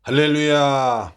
할렐루야.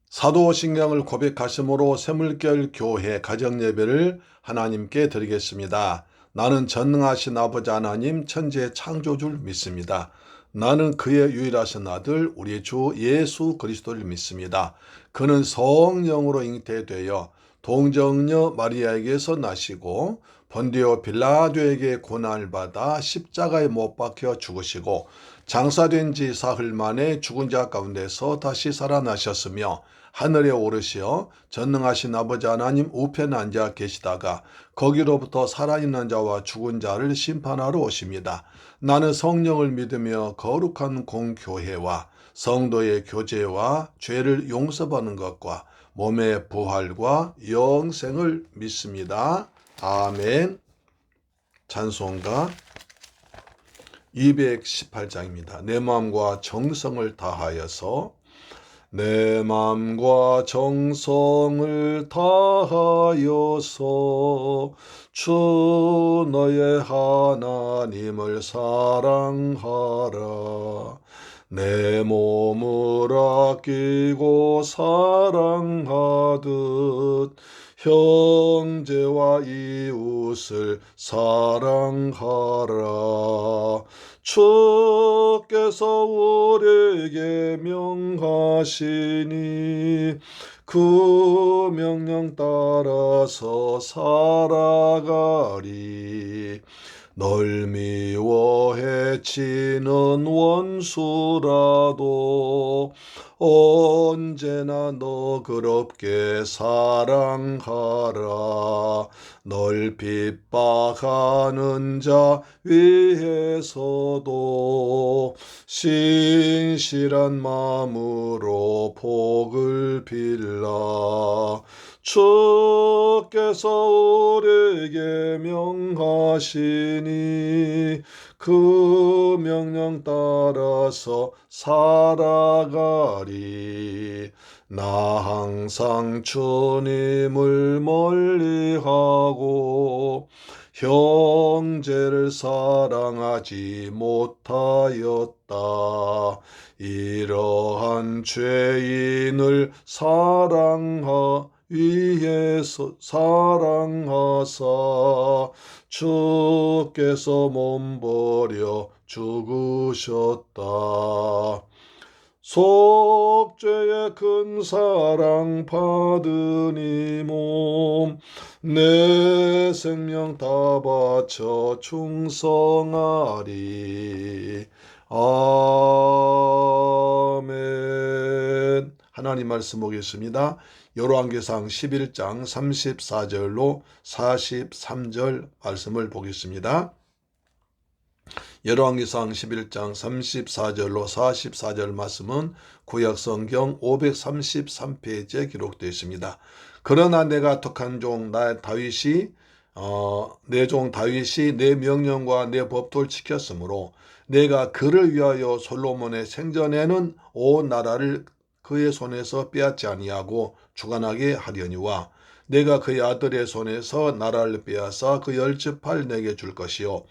사도신경을 고백하심으로 새물결 교회 가정예배를 하나님께 드리겠습니다. 나는 전능하신 아버지 하나님 천지의 창조주를 믿습니다. 나는 그의 유일하신 아들 우리 주 예수 그리스도를 믿습니다. 그는 성령으로 잉태되어 동정녀 마리아에게서 나시고 본디오 빌라도에게 고난을 받아 십자가에 못 박혀 죽으시고 장사된 지 사흘 만에 죽은 자 가운데서 다시 살아나셨으며 하늘에 오르시어 전능하신 아버지 하나님 우편에 앉아 계시다가 거기로부터 살아있는 자와 죽은 자를 심판하러 오십니다. 나는 성령을 믿으며 거룩한 공교회와 성도의 교제와 죄를 용서받는 것과 몸의 부활과 영생을 믿습니다. 아멘. 찬송가 218장입니다. 내 마음과 정성을 다하여서 내 마음과 정성을 다하여서 주 너의 하나님을 사랑하라. 내 몸을 아끼고 사랑하듯 형제와 이웃을 사랑하라. 주께서 우리에게 명하시니 그 명령 따라서 살아가리. 널 미워 해치는 원수라도 언제나 너그럽게 사랑하라. 널 핍박하는 자 위에서도 신실한 마음으로 복을 빌라. 주께서 우리에게 명하시니 그 명령 따라서 살아가리. 나 항상 주님을 멀리하고 형제를 사랑하지 못하였다. 이러한 죄인을 위해서 사랑하사 주께서 몸버려 죽으셨다. 속죄의 큰 사랑 받은 이 몸 내 생명 다 바쳐 충성하리. 아멘. 하나님 말씀 보겠습니다. 열왕기상 11장 34절로 43절 말씀을 보겠습니다. 열왕기상 11장 34절로 44절 말씀은 구약성경 533페이지에 기록되어 있습니다. 그러나 내가 택한 종 나 다윗이 내 종 다윗이 내 명령과 내 법도를 지켰으므로 내가 그를 위하여 솔로몬의 생전에는 온 나라를 그의 손에서 빼앗지 아니하고 주관하게 하려니와 내가 그의 아들의 손에서 나라를 빼앗아 그 10지파를 내게 줄 것이요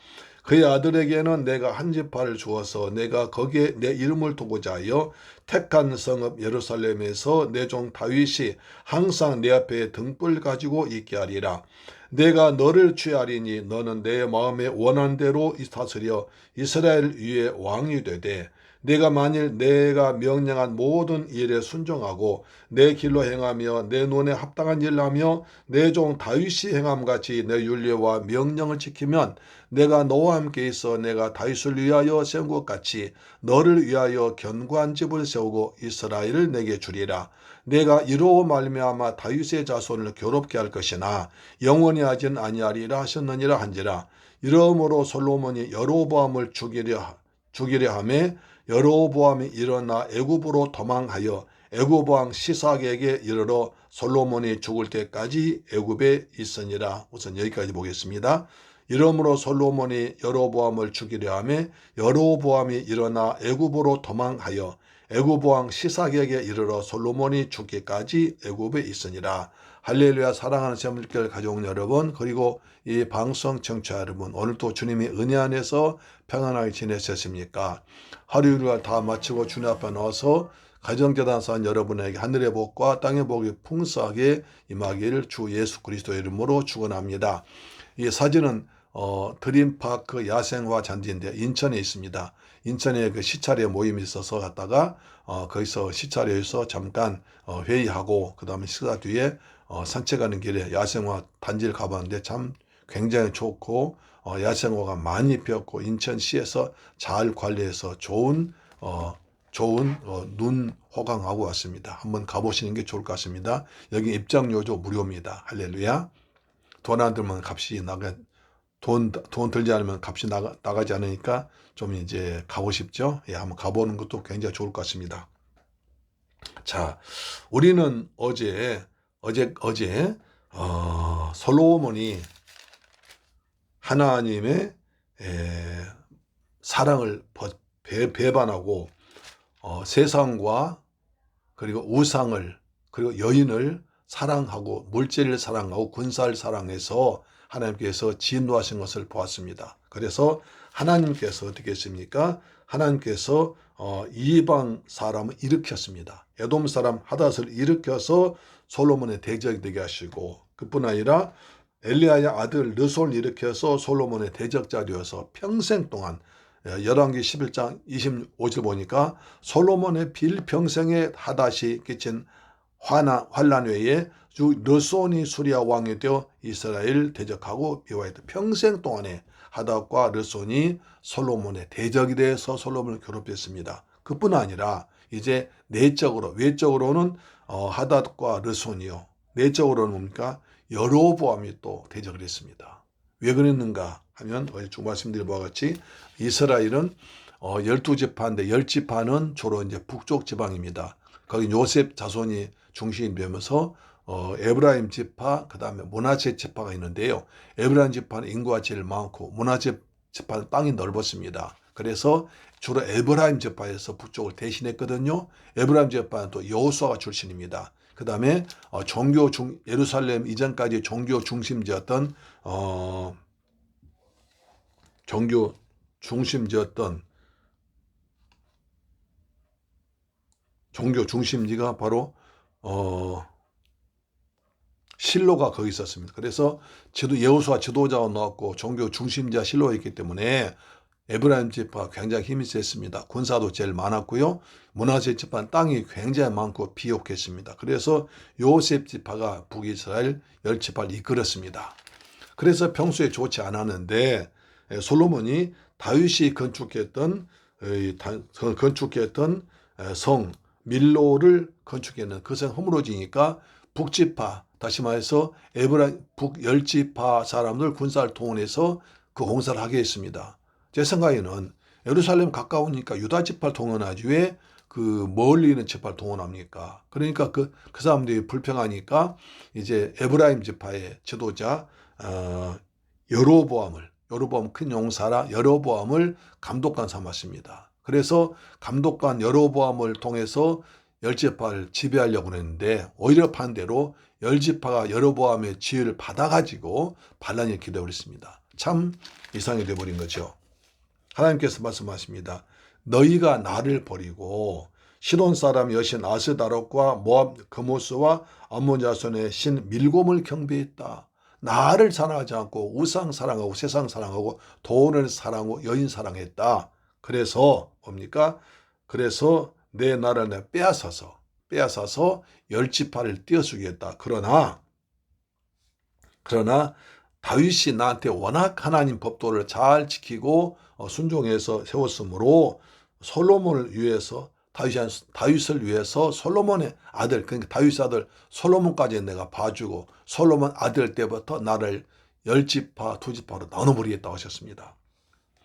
그의 아들에게는 내가 한 지파를 주어서 내가 거기에 내 이름을 두고자 하여 택한 성읍 예루살렘에서 내 종 다윗이 항상 내 앞에 등불 가지고 있게 하리라. 내가 너를 취하리니 너는 내 마음에 원한 대로 다스려 이스라엘 위에 왕이 되되 내가 만일 내가 명령한 모든 일에 순종하고 내 길로 행하며 내 눈에 합당한 일을 하며 내 종 다윗이 행함같이 내 율례와 명령을 지키면 내가 너와 함께 있어 내가 다윗을 위하여 세운 것 같이 너를 위하여 견고한 집을 세우고 이스라엘을 내게 주리라. 내가 이로 말미암아 다윗의 자손을 괴롭게 할 것이나 영원히 하진 아니하리라 하셨느니라 한지라. 이러므로 솔로몬이 여로보암을 죽이려 하매 여로보암이 일어나 애굽으로 도망하여 애굽 왕 시삭에게 이르러 솔로몬이 죽을 때까지 애굽에 있으니라. 우선 여기까지 보겠습니다. 이러므로 솔로몬이 여로보암을 죽이려 하며 여로보암이 일어나 애굽으로 도망하여 애굽 왕 시삭에게 이르러 솔로몬이 죽기까지 애굽에 있으니라. 할렐루야. 사랑하는 새물길 가족 여러분, 그리고 이 방송 청취자 여러분, 오늘도 주님의 은혜 안에서 평안하게 지내셨습니까? 하루를 다 마치고 주님 앞에 나와서 가정재단사한 여러분에게 하늘의 복과 땅의 복이 풍성하게 임하기를 주 예수 그리스도의 이름으로 축원합니다. 이 사진은 드림파크 야생화 잔디인데 인천에 있습니다. 인천에 그 시찰에 모임이 있어서 갔다가 거기서 시찰에서 잠깐 회의하고 그 다음에 식사 뒤에 산책하는 길에 야생화 단지를 가봤는데 참 굉장히 좋고 야생화가 많이 피었고 인천시에서 잘 관리해서 좋은 눈 호강하고 왔습니다. 한번 가보시는 게 좋을 것 같습니다. 여기 입장료도 무료입니다. 할렐루야. 돈 안 들면 값이 돈 들지 않으면 값이 나가지 않으니까 좀 이제 가고 싶죠. 예, 한번 가보는 것도 굉장히 좋을 것 같습니다. 자, 우리는 어제 솔로몬이 하나님의 사랑을 배반하고 세상과 그리고 우상을 그리고 여인을 사랑하고 물질을 사랑하고 군사를 사랑해서 하나님께서 진노하신 것을 보았습니다. 그래서 하나님께서 어떻게 했습니까? 하나님께서 이방 사람을 일으켰습니다. 에돔 사람 하닷을 일으켜서 솔로몬의 대적이 되게 하시고, 그뿐 아니라 엘리야의 아들 르손을 일으켜서 솔로몬의 대적자 되어서 평생 동안, 열왕기 11장 25절 보니까 솔로몬의 빌평생에 하닷이 끼친 환난 외에 르손이 수리아 왕이 되어 이스라엘 대적하고 미워했다. 평생 동안에 하닷과 르손이 솔로몬의 대적이 되어서 솔로몬을 괴롭혔습니다. 그뿐 아니라 이제 외적으로는 하닷과 르손이요. 내적으로는 뭡니까? 여로보암이 또 대적을 했습니다. 왜 그랬는가 하면 쭉 말씀드린 바와 같이 이스라엘은 12지파인데 10지파는 주로 이제 북쪽 지방입니다. 거기 요셉 자손이 중심이 되면서 에브라임 지파, 그 다음에 므낫세 지파가 있는데요. 에브라임 지파는 인구가 제일 많고 므낫세 지파는 땅이 넓었습니다. 그래서 주로 에브라임 지파에서 북쪽을 대신했거든요. 에브라임 지파는 또 여호수아가 출신입니다. 그 다음에 예루살렘 이전까지 종교 중심지였던 종교 중심지가 바로 실로가 거기 있었습니다. 그래서 여호수아 지도자가 나왔고 종교 중심지가 실로가 있기 때문에 에브라임 지파가 굉장히 힘이 셌습니다. 군사도 제일 많았고요. 므낫세 지파는 땅이 굉장히 많고 비옥했습니다. 그래서 요셉 지파가 북이스라엘 10지파를 이끌었습니다. 그래서 평소에 좋지 않았는데 솔로몬이 다윗이 건축했던 성 밀로를 건축했는 그 성 허물어지니까 북지파, 다시 말해서 북 10지파 사람들 군사를 동원해서 그 공사를 하게 했습니다. 제 생각에는 예루살렘 가까우니까 유다 지파를 동원하지 왜 그 멀리 있는 지파를 동원합니까? 그러니까 그 사람들이 불평하니까 이제 에브라임 지파의 지도자 여로보암 큰 용사라 여로보암을 감독관 삼았습니다. 그래서 감독관 여로보암을 통해서 10지파를 지배하려고 했는데 오히려 반대로 10지파가 여로보암의 지혜를 받아가지고 반란이 일으키려고 했습니다. 참 이상이 되어버린 거죠. 하나님께서 말씀하십니다. 너희가 나를 버리고 시돈 사람 여신 아스다롯과 모압 그모스와 암몬 자손의 신 밀곰을 경배했다. 나를 사랑하지 않고 우상 사랑하고 세상 사랑하고 돈을 사랑하고 여인 사랑했다. 그래서 뭡니까? 그래서 내 나라를 빼앗아서 10지파를 띄어쓰겠다. 그러나 다윗이 나한테 워낙 하나님 법도를 잘 지키고 순종해서 세웠으므로 솔로몬을 위해서 다윗을 위해서 솔로몬의 아들, 그러니까 다윗의 아들 솔로몬까지 내가 봐주고 솔로몬 아들 때부터 나를 10지파, 2지파로 나눠버리겠다고 하셨습니다.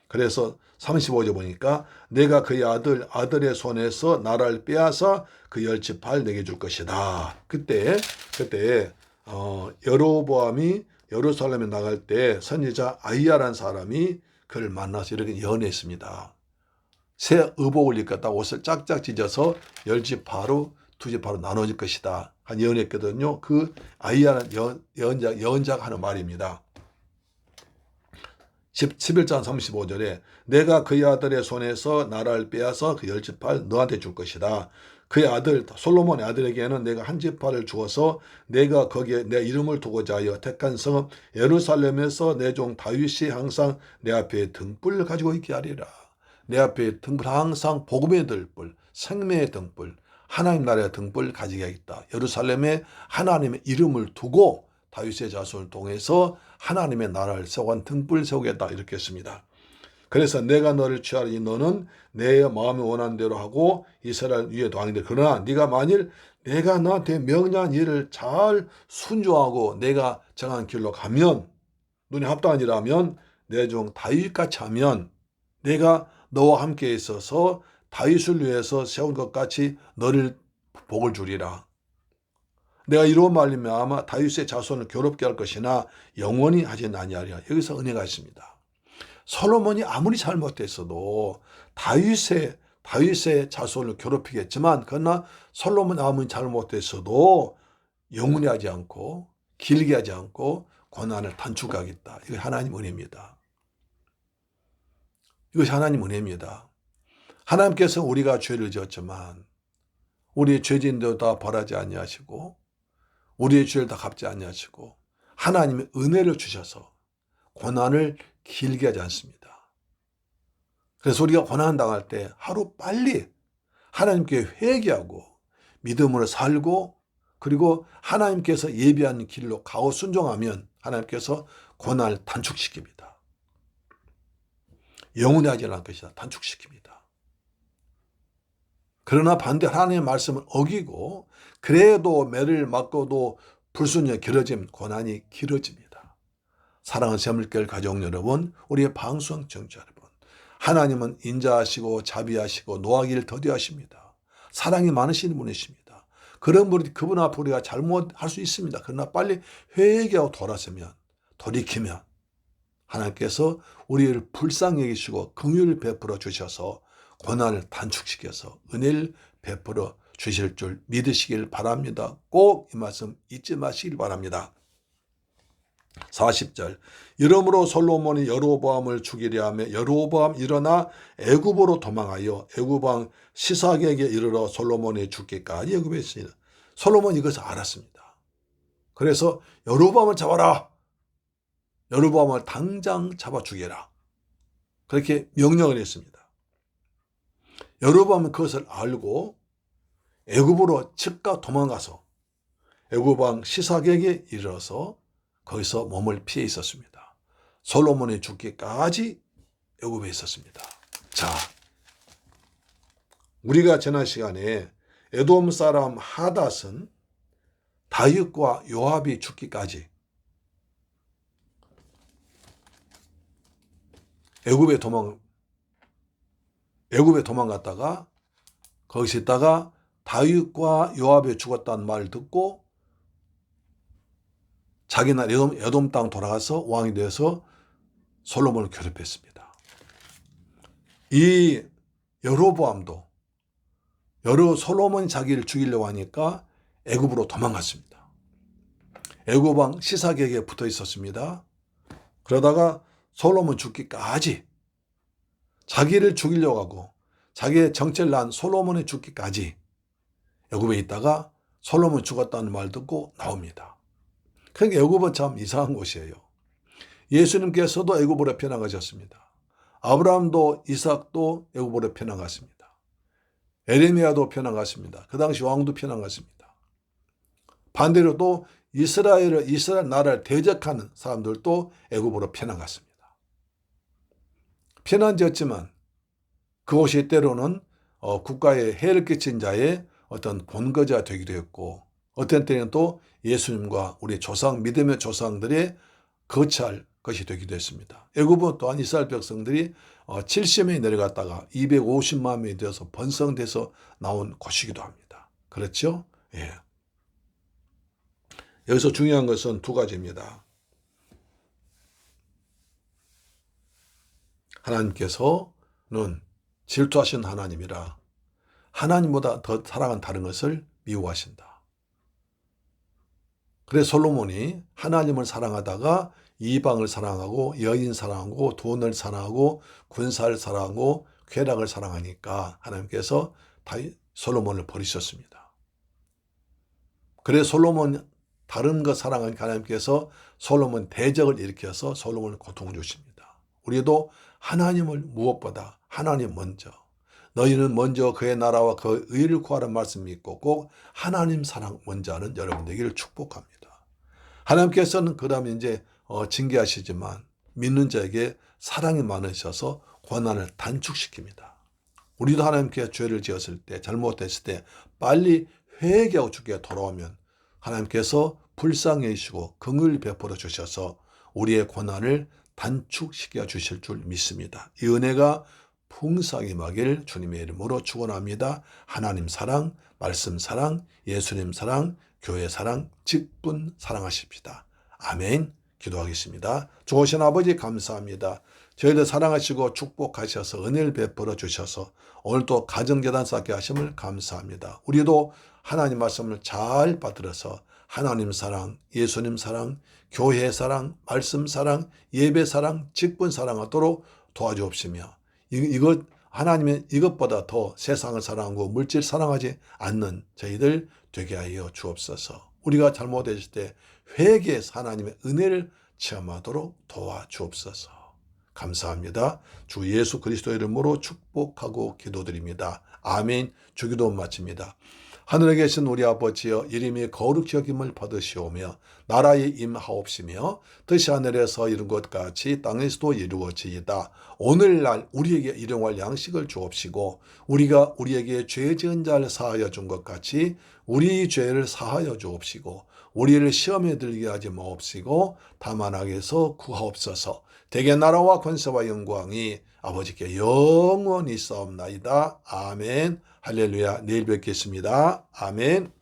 그래서 35절 보니까 내가 그의 아들의 손에서 나라를 빼앗아 그 10지파를 내게 줄 것이다. 그때 여로보암이 예루살렘에 나갈 때 선지자 아이야라는 사람이 그를 만나서 이렇게 예언했습니다. 새 의복을 입겠다. 옷을 짝짝 찢어서 10지파로 2지파로 나눠질 것이다. 한 예언했거든요. 그 아이야라는 예언자가 하는 말입니다. 11장 35절에 내가 그의 아들의 손에서 나라를 빼앗아 그 10지파를 너한테 줄 것이다. 그의 아들 솔로몬의 아들에게는 내가 한 지파를 주어서 내가 거기에 내 이름을 두고자 하여 택한 성 예루살렘에서 내 종 다윗이 항상 내 앞에 등불 가지고 있게 하리라. 내 앞에 등불, 항상 복음의 등불, 생명의 등불, 하나님 나라의 등불 가지게 하겠다. 예루살렘에 하나님의 이름을 두고 다윗의 자손을 통해서 하나님의 나라를 세워간 등불 세우겠다 이렇게 했습니다. 그래서 내가 너를 취하리니 너는 내 마음이 원하는 대로 하고 이스라엘 위에 왕이 되리라. 그러나 네가 만일 내가 너한테 명령한 일을 잘 순종하고 내가 정한 길로 가면, 눈에 합당한 일 하면, 내 종 다윗같이 하면 내가 너와 함께 있어서 다윗을 위해서 세운 것 같이 너를 복을 주리라. 내가 이로 말미암아 아마 다윗의 자손을 괴롭게 할 것이나 영원히 하지 아니하리라. 여기서 은혜가 있습니다. 솔로몬이 아무리 잘못했어도 다윗의 자손을 괴롭히겠지만, 그러나 솔로몬이 아무리 잘못했어도 영원히 하지 않고 길게 하지 않고 고난을 단축하겠다. 이거 하나님 은혜입니다. 이것이 하나님 은혜입니다. 하나님께서 우리가 죄를 지었지만 우리의 죄진도 다 벌하지 아니하시고 우리의 죄를 다 갚지 아니하시고 하나님의 은혜를 주셔서 고난을 길게 하지 않습니다. 그래서 우리가 고난 당할 때 하루 빨리 하나님께 회개하고 믿음으로 살고, 그리고 하나님께서 예비한 길로 가고 순종하면 하나님께서 고난을 단축시킵니다. 영원히 하지 않을 것이다. 단축시킵니다. 그러나 반대 하나님의 말씀을 어기고 그래도 매를 맞고도 불순종에 길어지면 고난이 길어집니다. 사랑하는 새물결 가족 여러분, 우리의 방송 청취자 여러분, 하나님은 인자하시고 자비하시고 노하기를 더디하십니다. 사랑이 많으신 분이십니다. 그런 분이 그분 앞에 우리가 잘못할 수 있습니다. 그러나 빨리 회개하고 돌이키면 하나님께서 우리를 불쌍히 여기시고 긍휼을 베풀어 주셔서 고난을 단축시켜서 은혜를 베풀어 주실 줄 믿으시길 바랍니다. 꼭 이 말씀 잊지 마시길 바랍니다. 40절 이러므로 솔로몬이 여로보암을 죽이려 하며 여로보암 일어나 애굽으로 도망하여 애굽 왕 시삭에게 이르러 솔로몬이 죽기까지 애굽에 있으니라. 솔로몬이 이것을 알았습니다. 그래서 여로보암을 잡아라. 여로보암을 당장 잡아 죽여라. 그렇게 명령을 했습니다. 여로보암은 그것을 알고 애굽으로 즉각 도망가서 애굽 왕 시삭에게 이르러서 거기서 몸을 피해 있었습니다. 솔로몬이 죽기까지 애굽에 있었습니다. 자, 우리가 지난 시간에 에돔 사람 하닷은 다윗과 요압이 죽기까지 애굽에 도망갔다가 거기서 있다가 다윗과 요압이 죽었다는 말을 듣고 자기 나라 에돔 땅 돌아가서 왕이 되어서 솔로몬을 괴롭혔습니다. 이 여로보암도 솔로몬이 자기를 죽이려고 하니까 애굽으로 도망갔습니다. 애굽 왕 시삭에게 붙어 있었습니다. 그러다가 솔로몬 죽기까지 자기를 죽이려고 하고 자기의 정체를 낳은 솔로몬이 죽기까지 애굽에 있다가 솔로몬 죽었다는 말 듣고 나옵니다. 그러니까 애굽은 참 이상한 곳이에요. 예수님께서도 애굽으로 피난가셨습니다. 아브라함도 이삭도 애굽으로 피난갔습니다. 에레미야도 피난갔습니다. 그 당시 왕도 피난갔습니다. 반대로 또 이스라엘 나라를 대적하는 사람들도 애굽으로 피난갔습니다. 피난지었지만 그곳이 때로는 국가에 해를 끼친 자의 어떤 본거지가 되기도 했고, 어떤 때는 또 예수님과 우리 믿음의 조상들의 거처할 것이 되기도 했습니다. 애굽은 또한 이스라엘 백성들이 70명이 내려갔다가 250만 명이 되어서 번성돼서 나온 곳이기도 합니다. 그렇죠? 예. 여기서 중요한 것은 두 가지입니다. 하나님께서는 질투하신 하나님이라 하나님보다 더 사랑한 다른 것을 미워하신다. 그래서 솔로몬이 하나님을 사랑하다가 이방을 사랑하고 여인 사랑하고 돈을 사랑하고 군사를 사랑하고 쾌락을 사랑하니까 하나님께서 솔로몬을 버리셨습니다. 그래서 솔로몬 다른 것 사랑하니까 하나님께서 솔로몬 대적을 일으켜서 솔로몬을 고통 주십니다. 우리도 하나님을 무엇보다 하나님 먼저, 너희는 먼저 그의 나라와 그 의를 구하라는 말씀 믿고 꼭 하나님 사랑 먼저 하는 여러분 되기를 축복합니다. 하나님께서는 그다음에 이제 징계하시지만 믿는 자에게 사랑이 많으셔서 고난을 단축시킵니다. 우리도 하나님께 죄를 지었을 때, 잘못했을 때 빨리 회개하고 주께 돌아오면 하나님께서 불쌍히 여기시고 긍휼히 베풀어 주셔서 우리의 고난을 단축시켜 주실 줄 믿습니다. 이 은혜가 풍성히 임하길 주님의 이름으로 축원합니다. 하나님 사랑, 말씀 사랑, 예수님 사랑, 교회 사랑, 직분 사랑하십시다. 아멘. 기도하겠습니다. 좋으신 아버지 감사합니다. 저희들 사랑하시고 축복하셔서 은혜를 베풀어 주셔서 오늘도 가정재단 쌓게 하심을 감사합니다. 우리도 하나님 말씀을 잘 받들어서 하나님 사랑, 예수님 사랑, 교회 사랑, 말씀 사랑, 예배 사랑, 직분 사랑하도록 도와주옵시며 하나님은 이것보다 더 세상을 사랑하고 물질 사랑하지 않는 저희들 되게 하여 주옵소서. 우리가 잘못했을 때 회개해서 하나님의 은혜를 체험하도록 도와주옵소서. 감사합니다. 주 예수 그리스도의 이름으로 축복하고 기도드립니다. 아멘. 주기도 마칩니다. 하늘에 계신 우리 아버지여, 이름이 거룩히 여김을 받으시오며 나라에 임하옵시며 뜻이 하늘에서 이룬 것 같이 땅에서도 이루어지이다. 오늘날 우리에게 일용할 양식을 주옵시고 우리가 우리에게 죄 지은 자를 사하여 준 것 같이 우리 죄를 사하여 주옵시고 우리를 시험에 들게 하지 마옵시고 다만 악에서 구하옵소서. 대개 나라와 권세와 영광이 아버지께 영원히 있사옵나이다. 아멘. 할렐루야. 내일 뵙겠습니다. 아멘.